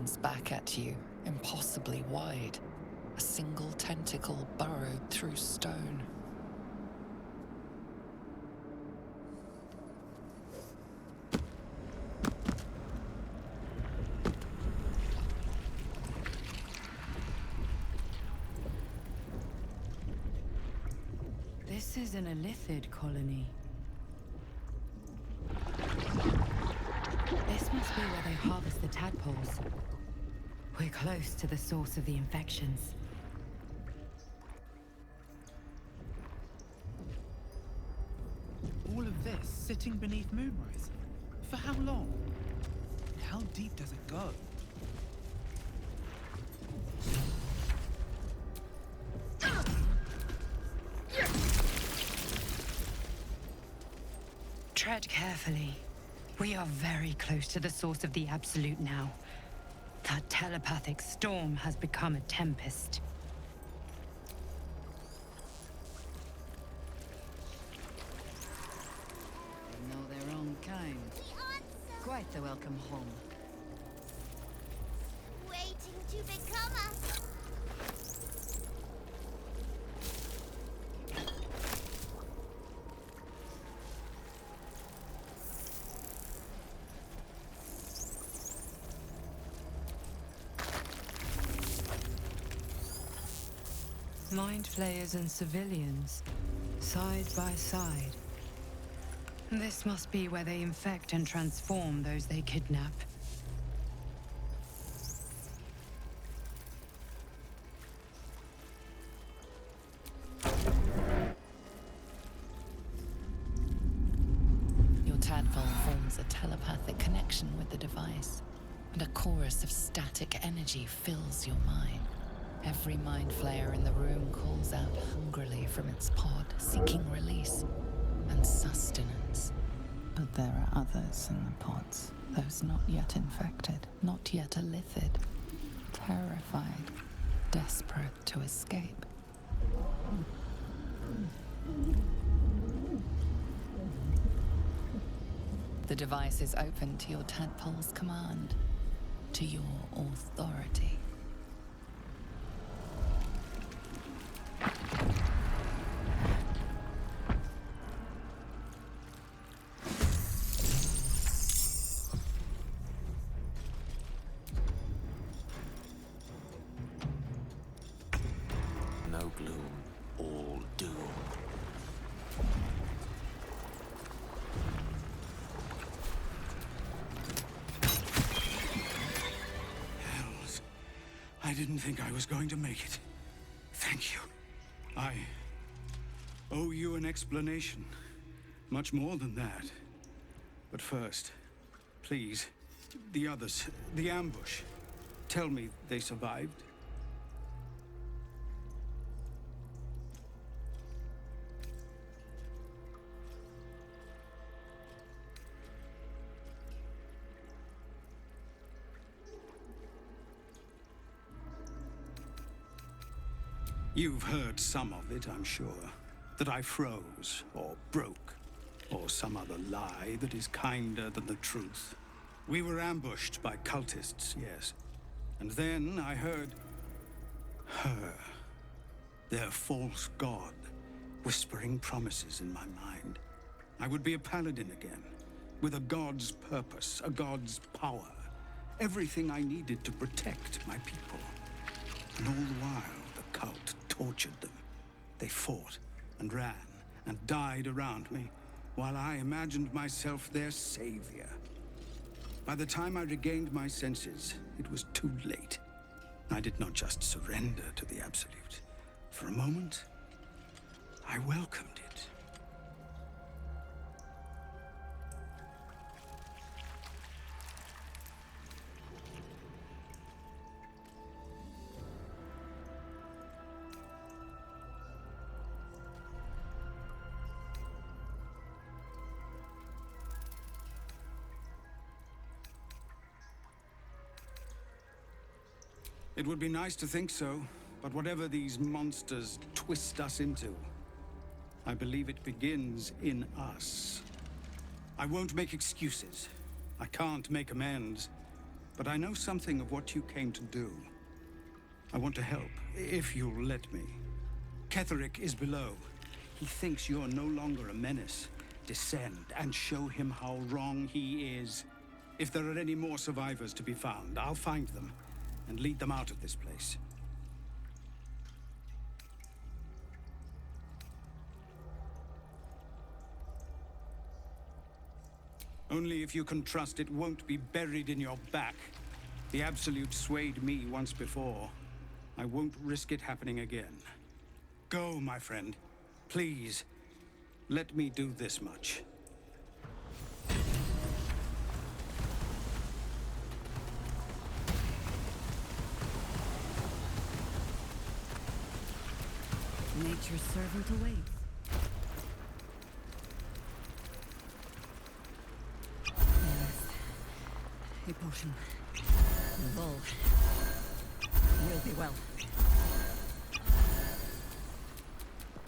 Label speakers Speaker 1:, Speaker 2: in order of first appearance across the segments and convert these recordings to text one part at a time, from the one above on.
Speaker 1: beams back at you, impossibly wide. A single tentacle burrowed through stone.
Speaker 2: This is an Illithid colony. This must be where they harvest the tadpoles. We're close to the source of the infections.
Speaker 3: All of this sitting beneath Moonrise? For how long? How deep does it go?
Speaker 2: Tread carefully. We are very close to the source of the Absolute now. That telepathic storm has become a tempest.
Speaker 4: They know their own kind. Quite the welcome home.
Speaker 5: Waiting to become us.
Speaker 2: Mind flayers and civilians, side by side. This must be where they infect and transform those they kidnap.
Speaker 1: Your tadpole forms a telepathic connection with the device, and a chorus of static energy fills your mind. Every mind flayer in the room calls out hungrily from its pod, seeking release and sustenance. But there are others in the pods, those not yet infected, not yet illithid, terrified, desperate to escape. The device is open to your tadpole's command, to your authority.
Speaker 6: No gloom, all doom.
Speaker 7: Hells. I didn't think I was going to make it. Thank you. I owe you an explanation. Much more than that. But first, please, the others, the ambush. Tell me they survived. You've heard some of it, I'm sure. That I froze, or broke, or some other lie that is kinder than the truth. We were ambushed by cultists, yes. And then I heard her, their false god, whispering promises in my mind. I would be a paladin again, with a god's purpose, a god's power. Everything I needed to protect my people. And all the while, the cult tortured them. They fought and ran and died around me, while I imagined myself their savior. By the time I regained my senses, it was too late. I did not just surrender to the Absolute. For a moment, I welcomed it. It would be nice to think so, but whatever these monsters twist us into, I believe it begins in us. I won't make excuses. I can't make amends. but I know something of what you came to do. I want to help, if you'll let me. Ketherick is below. He thinks you're no longer a menace. Descend and show him how wrong he is. If there are any more survivors to be found, I'll find them and lead them out of this place. Only if you can trust it won't be buried in your back. The Absolute swayed me once before. I won't risk it happening again. Go, my friend. Please, let me do this much.
Speaker 4: Nature's servant awaits. Yes. A potion. Bull. Will be well.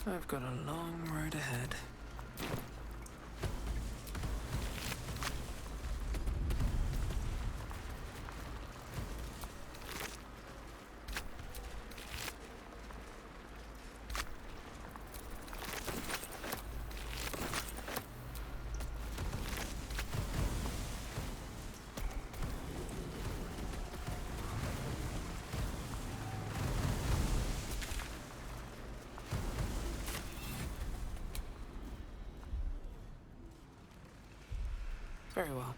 Speaker 8: I've got a long road ahead. Very well.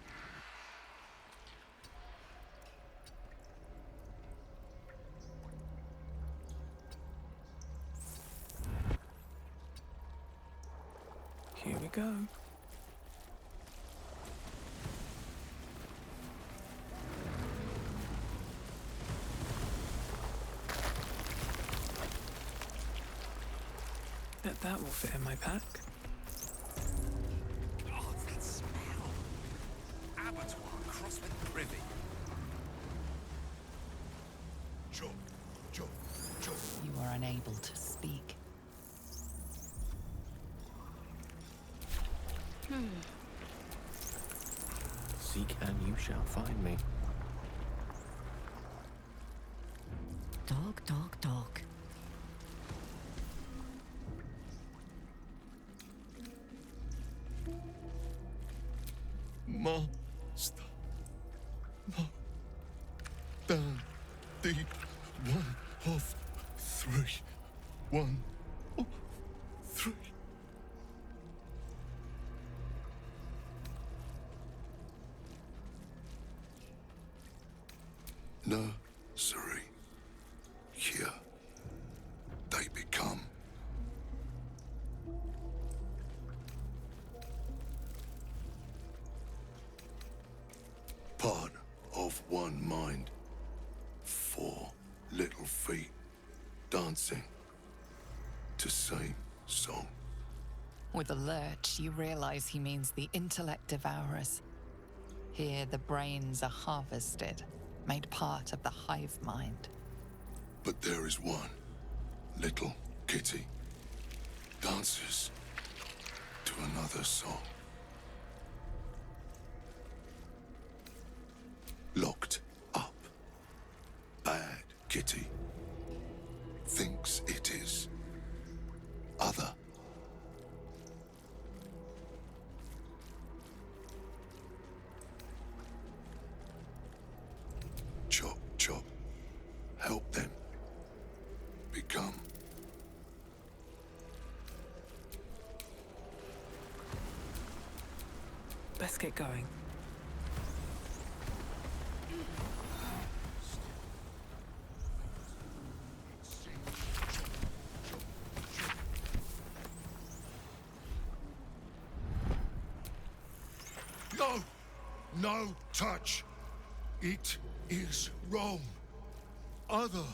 Speaker 8: Here we go. Bet that will fit in my pack.
Speaker 6: Oh, that smell. Abattoir crossed with privy. Jump, jump, jump.
Speaker 1: You are unable to speak.
Speaker 8: Seek and you shall find me.
Speaker 4: Dog, dog, dog.
Speaker 6: Master. No. Down. Deep. One of three. One of three. Nursery. Here they become. Part of one mind. 4 little feet dancing to same song.
Speaker 1: With a lurch, you realize he means the intellect devourers. Here, the brains are harvested, made part of the hive mind.
Speaker 6: But there is one little kitty dances to another song. Locked up. Bad kitty. Thinks it is other. Chop, chop. Help them become.
Speaker 8: Let's get going.
Speaker 6: No! No touch! It is wrong. Other.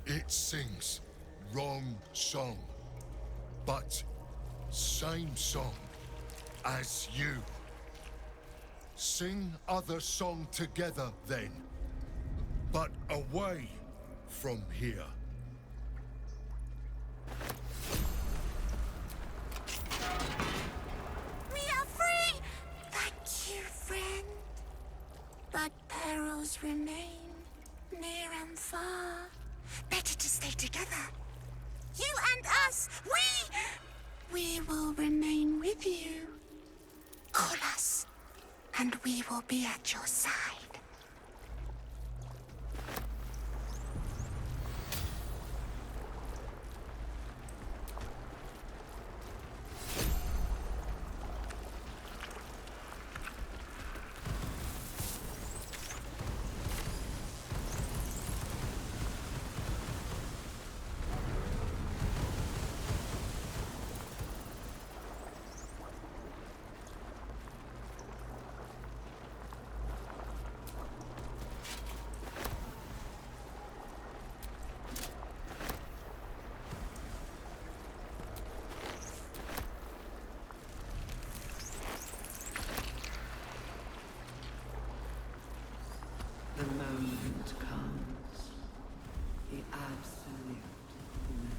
Speaker 6: It sings wrong song, but same song as you.
Speaker 9: Sing other song together, then. But away from here.
Speaker 5: We are free! Thank you, friend. But perils remain, near and far. Better to stay together. You and us, we will remain with you. Call us, and we will be at your side.
Speaker 4: The moment comes. The absolute moment.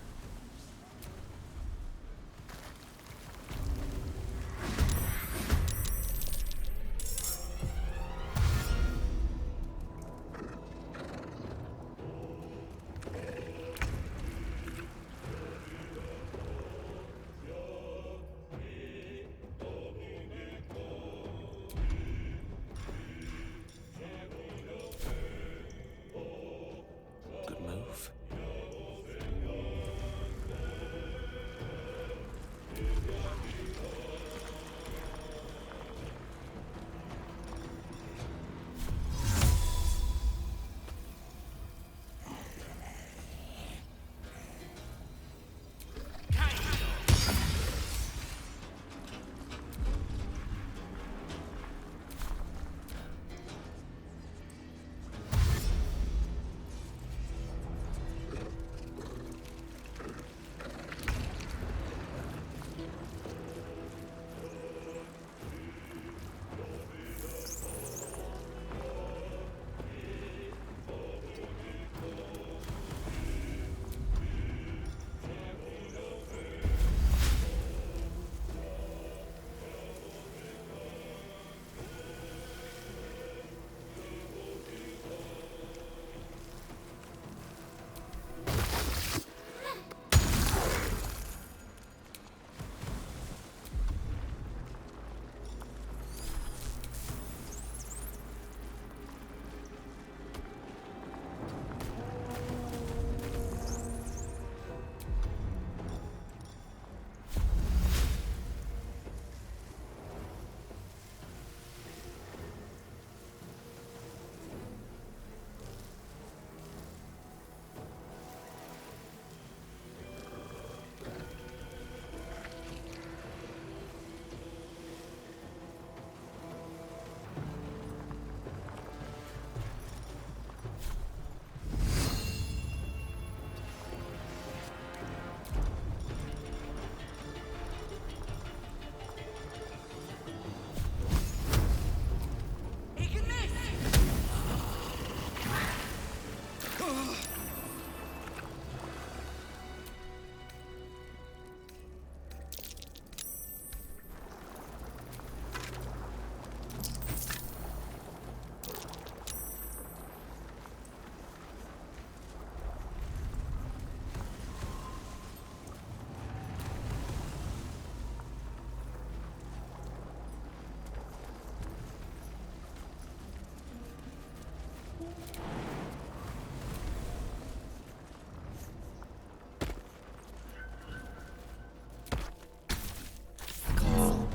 Speaker 8: Good move.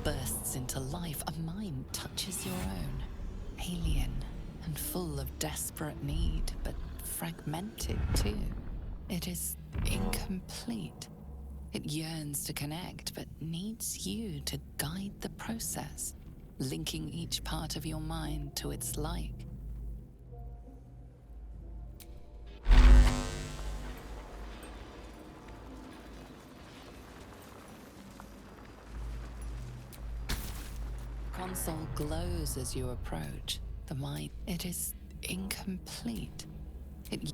Speaker 1: Bursts into life, a mind touches your own. Alien and full of desperate need, but fragmented too. It is incomplete. It yearns to connect, but needs you to guide the process, linking each part of your mind to its like. console glows as you approach. The mind, it is incomplete. It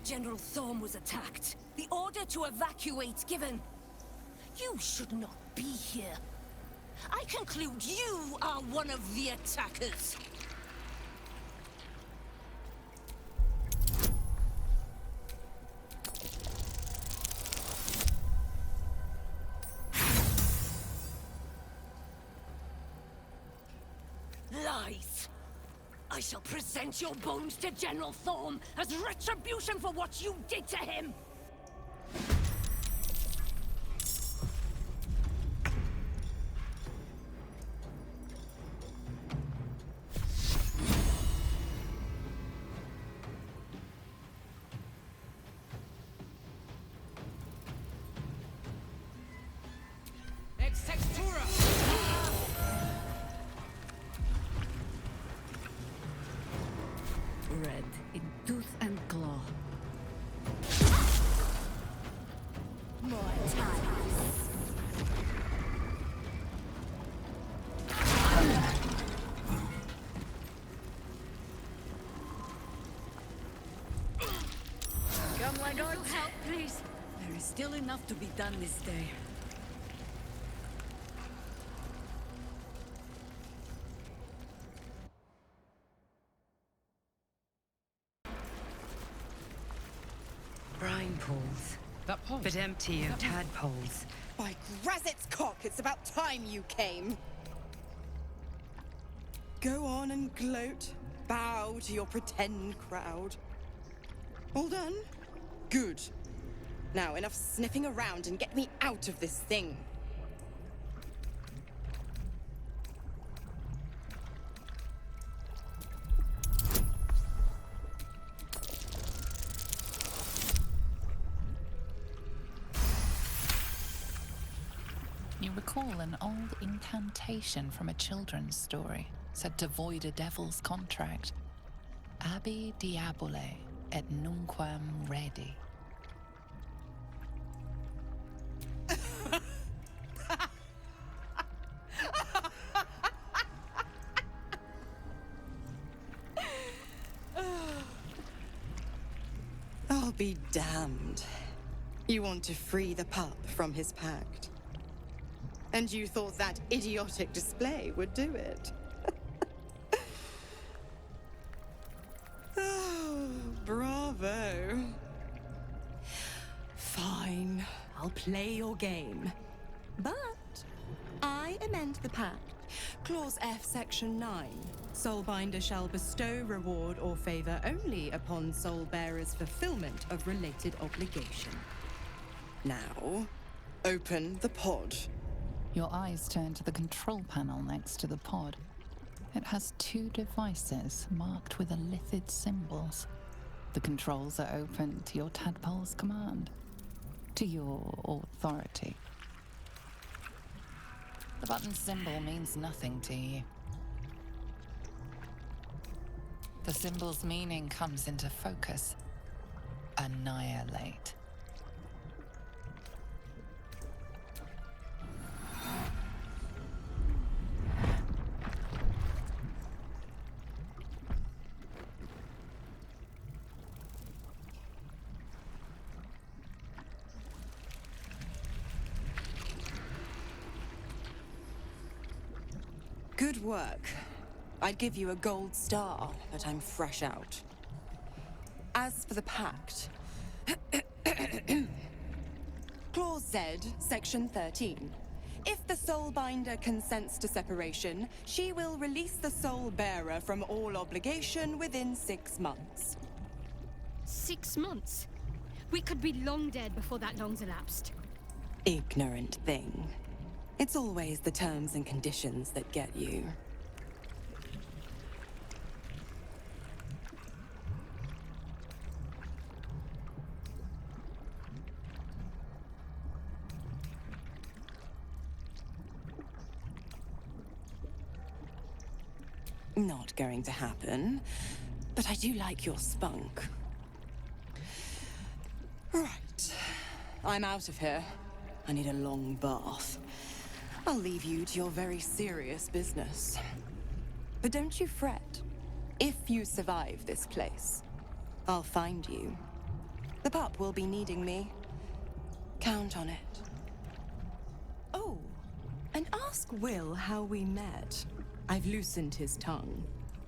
Speaker 10: General Thorm was attacked. The order to evacuate given. You should not be here. I conclude you are one of the attackers. Lies. I shall present your bones to General Thorm as retribution for what you did to him!
Speaker 3: Ex Textura!
Speaker 4: Red in tooth and claw.
Speaker 10: More time.
Speaker 4: Come, my lords. Help, please. There is still enough to be done this day.
Speaker 2: Brine pools,
Speaker 3: That pole.
Speaker 2: but empty of tadpoles.
Speaker 11: By Grazit's cock, it's about time you came. Go on and gloat. Bow to your pretend crowd. All done? Good. Now, enough sniffing around and get me out of this thing.
Speaker 1: You recall an old incantation from a children's story, said to void a devil's contract. Abi diabole et nunquam redi.
Speaker 11: I'll be damned. You want to free the pup from his pact. And you thought that idiotic display would do it. Oh, bravo. Fine, I'll play your game. But I amend the pact. Clause F, Section 9. Soulbinder shall bestow reward or favor only upon soul bearers' fulfillment of related obligation. Now, open the pod.
Speaker 1: Your eyes turn to the control panel next to the pod. It has two devices marked with elithid symbols. The controls are open to your tadpole's command, to your authority. The button symbol means nothing to you. The symbol's meaning comes into focus. Annihilate.
Speaker 11: Good work. I'd give you a gold star, but I'm fresh out. As for the pact... Clause Z, Section 13. If the Soulbinder consents to separation, she will release the Soul Bearer from all obligation within 6 months.
Speaker 12: 6 months? We could be long dead before that long's elapsed.
Speaker 11: Ignorant thing. It's always the terms and conditions that get you. Not going to happen, but I do like your spunk. Right. I'm out of here. I need a long bath. I'll leave you to your very serious business. But don't you fret. If you survive this place, I'll find you. The pup will be needing me. Count on it. Oh, and ask Will how we met. I've loosened his tongue.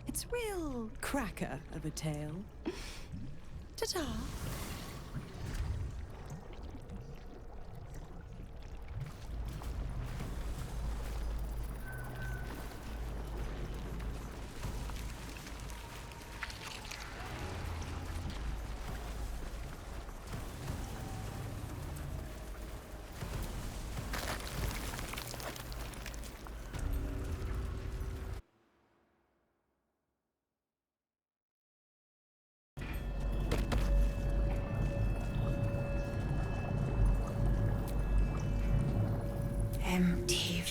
Speaker 11: It's real cracker of a tale. Ta-ta.
Speaker 5: Empty.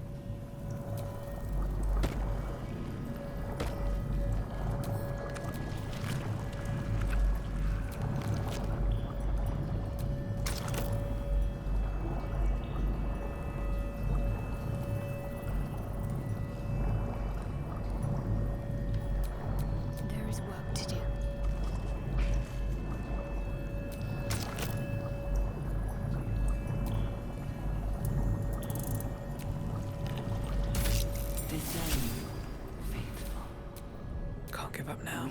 Speaker 12: There is work to do.
Speaker 8: Can't give up now.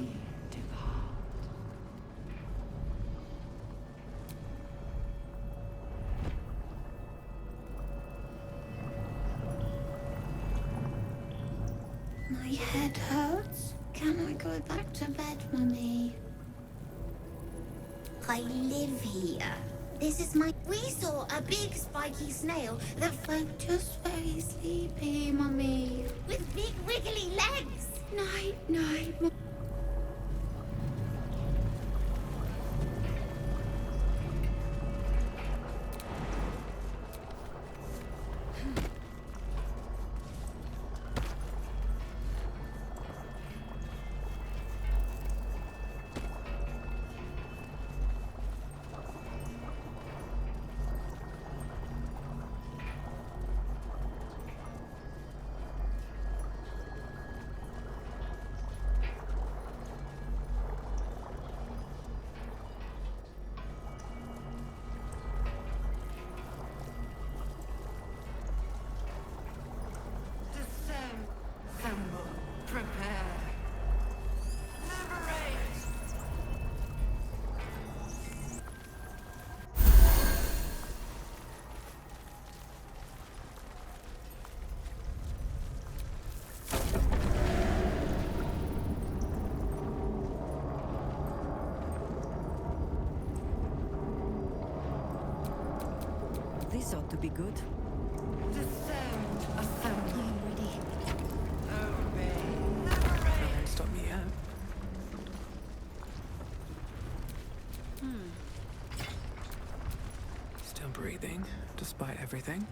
Speaker 5: My head hurts. Can I go back to bed, Mummy? I live here. This is my... We saw a big spiky snail that went just very sleepy, Mummy. With big wiggly legs. Night, night, Mummy.
Speaker 4: This ought to be good.
Speaker 10: Descend, assemble.
Speaker 12: I'm ready.
Speaker 10: Obey.
Speaker 8: Nothing to stop me yet. Still breathing, despite everything.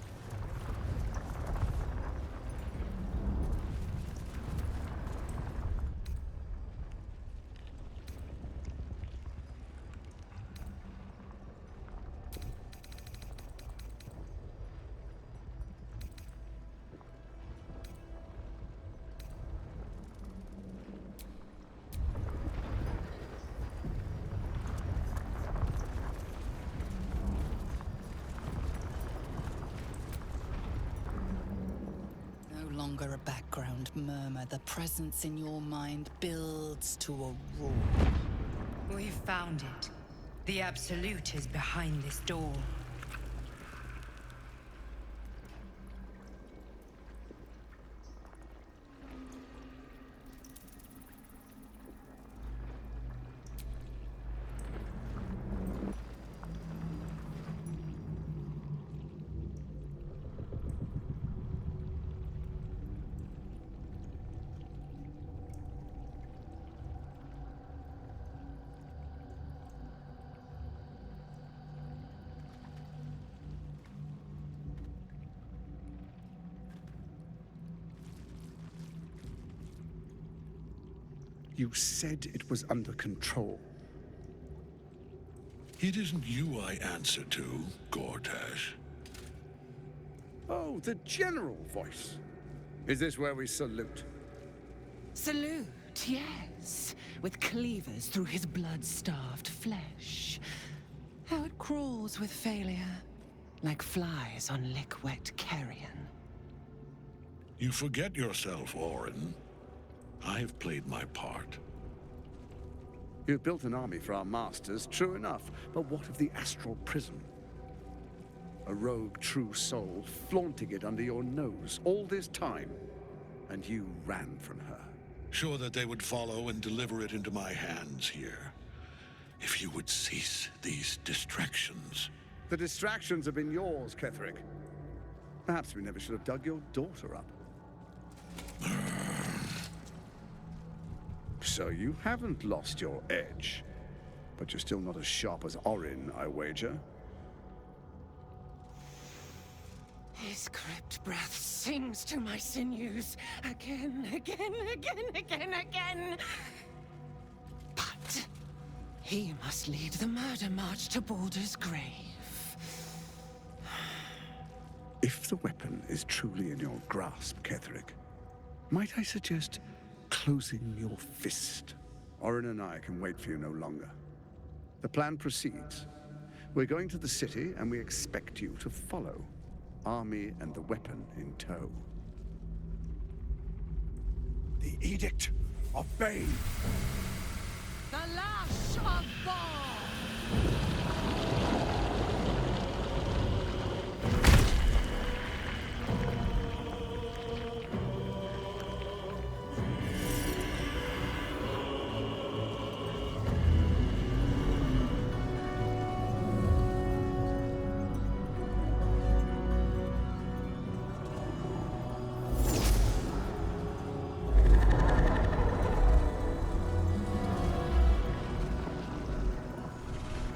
Speaker 1: No longer a background murmur. The presence in your mind builds to a roar.
Speaker 2: We've found it. The Absolute is behind this door.
Speaker 13: You said it was under control.
Speaker 9: It isn't you I answer to, Gortash.
Speaker 13: Oh, the general voice. Is this where we salute?
Speaker 14: Salute, yes. With cleavers through his blood-starved flesh. How it crawls with failure, like flies on lick-wet carrion.
Speaker 9: You forget yourself, Orin. I've played my part.
Speaker 13: You've built an army for our masters, true enough. But what of the astral prison? A rogue true soul flaunting it under your nose all this time. And you ran from her.
Speaker 9: Sure that they would follow and deliver it into my hands here. If you would cease these distractions.
Speaker 13: The distractions have been yours, Ketherick. Perhaps we never should have dug your daughter up. So you haven't lost your edge. But you're still not as sharp as Orin, I wager.
Speaker 14: His crypt breath sings to my sinews. Again. But he must lead the murder march to Baldur's grave.
Speaker 13: If the weapon is truly in your grasp, Ketherick, might I suggest closing your fist? Orin and I can wait for you no longer. The plan proceeds. We're going to the city, and we expect you to follow. Army and the weapon in tow.
Speaker 7: The Edict of Bane.
Speaker 10: The Lash of Baldur!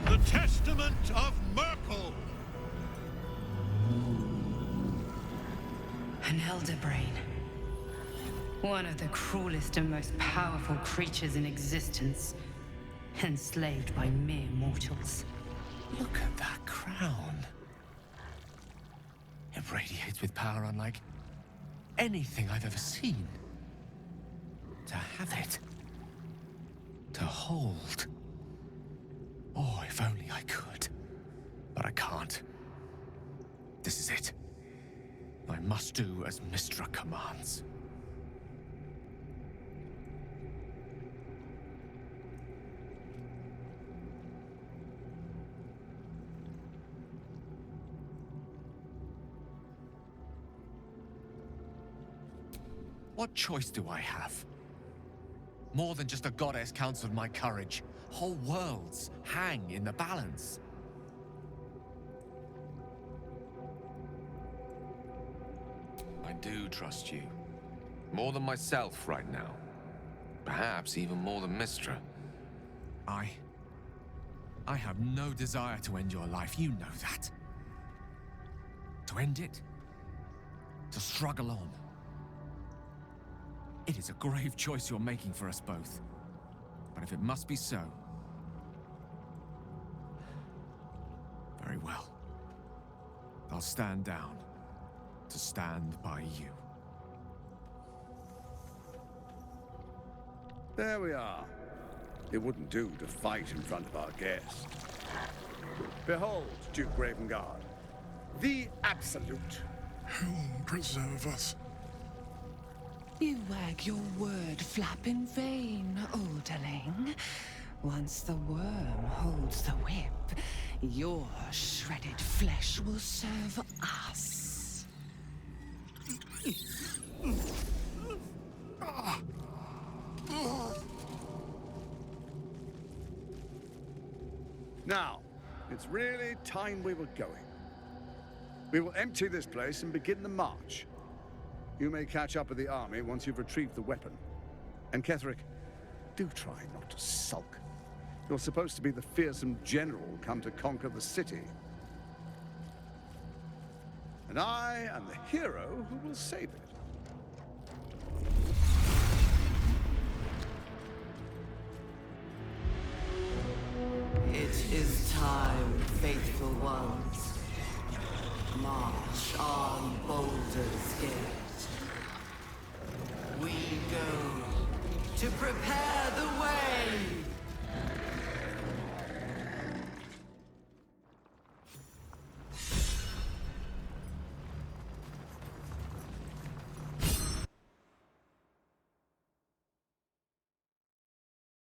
Speaker 9: The Testament of Merkel!
Speaker 2: An elder brain. One of the cruelest and most powerful creatures in existence. Enslaved by mere mortals.
Speaker 6: Look at that crown. It radiates with power unlike anything I've ever seen. To have it. To hold. Oh, if only I could. But I can't. This is it. I must do as Mystra commands. What choice do I have? More than just a goddess counts of my courage. Whole worlds hang in the balance. I do trust you. More than myself right now. Perhaps even more than Mystra. I have no desire to end your life, you know that. To end it? To struggle on. It is a grave choice you're making for us both. But if it must be so... very well. I'll stand down to stand by you.
Speaker 13: There we are. It wouldn't do to fight in front of our guest. Behold, Duke Ravengard, the Absolute.
Speaker 9: Whom preserve us?
Speaker 14: You wag your word flap in vain, Alderling. Once the worm holds the whip, your shredded flesh will serve us.
Speaker 13: Now, it's really time we were going. We will empty this place and begin the march. You may catch up with the army once you've retrieved the weapon. And Ketherick, do try not to sulk. You're supposed to be the fearsome general come to conquer the city. And I am the hero who will save it.
Speaker 15: It is time, faithful ones. March on Baldur's Gate. We go to prepare the way.